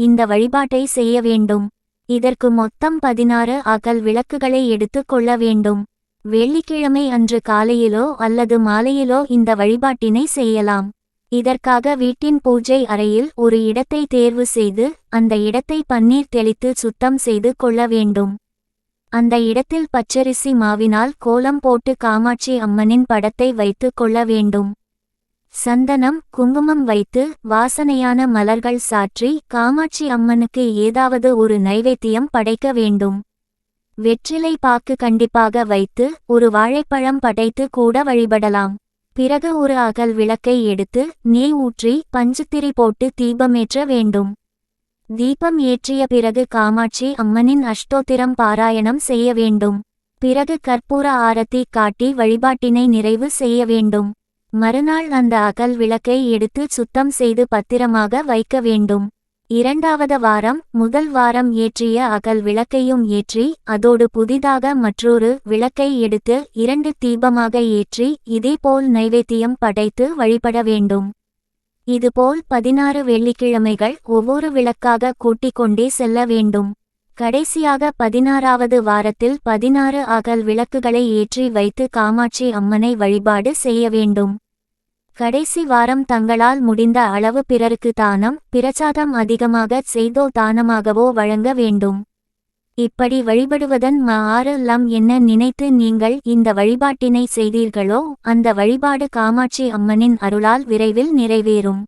இந்த வழிபாட்டை செய்ய வேண்டும். இதற்கு மொத்தம் 16 அகல் விளக்குகளை எடுத்து கொள்ள வேண்டும். வெள்ளிக்கிழமை அன்று காலையிலோ அல்லது மாலையிலோ இந்த வழிபாட்டினை செய்யலாம். இதற்காக வீட்டின் பூஜை அறையில் ஒரு இடத்தை தேர்வு செய்து அந்த இடத்தை பன்னீர் தெளித்து சுத்தம் செய்து கொள்ள வேண்டும். அந்த இடத்தில் பச்சரிசி மாவினால் கோலம் போட்டு காமாட்சி அம்மனின் படத்தை வைத்து கொள்ள வேண்டும். சந்தனம் குங்குமம் வைத்து வாசனையான மலர்கள் சாற்றி காமாட்சி அம்மனுக்கு ஏதாவது ஒரு நைவேத்தியம் படைக்க வேண்டும். வெற்றிலை பாக்கு கண்டிப்பாக வைத்து ஒரு வாழைப்பழம் படைத்து கூட வழிபடலாம். பிறகு ஒரு அகல் விளக்கை எடுத்து நெய் ஊற்றி பஞ்சுத்திரி போட்டு தீபமேற்ற வேண்டும். தீபம் ஏற்றிய பிறகு காமாட்சி அம்மனின் அஷ்டோத்திரம் பாராயணம் செய்ய வேண்டும். பிறகு கற்பூர ஆரத்தி காட்டி வழிபாட்டினை நிறைவு செய்ய வேண்டும். மறுநாள் அந்த அகல் விளக்கை எடுத்து சுத்தம் செய்து பத்திரமாக வைக்க வேண்டும். இரண்டாவது வாரம் முதல் வாரம் ஏற்றிய அகல் விளக்கையும் ஏற்றி அதோடு புதிதாக மற்றொரு விளக்கை எடுத்து 2 தீபமாக ஏற்றி இதேபோல் நைவேத்தியம் படைத்து வழிபட வேண்டும். இதுபோல் 16 வெள்ளிக்கிழமைகள் ஒவ்வொரு விளக்காக கூட்டிக் கொண்டே செல்ல வேண்டும். கடைசியாக 16வது வாரத்தில் 16 அகல் விளக்குகளை ஏற்றி வைத்து காமாட்சி அம்மனை வழிபாடு செய்ய வேண்டும். கடைசி வாரம் தங்களால் முடிந்த அளவு பிறருக்கு தானம் பிரசாதம் அதிகமாக செய்தோ தானமாகவோ வழங்க வேண்டும். இப்படி வழிபடுவதன் ஆறுலம் என்ன நினைத்து நீங்கள் இந்த வழிபாட்டினை செய்தீர்களோ அந்த வழிபாடு காமாட்சி அம்மனின் அருளால் விரைவில் நிறைவேறும்.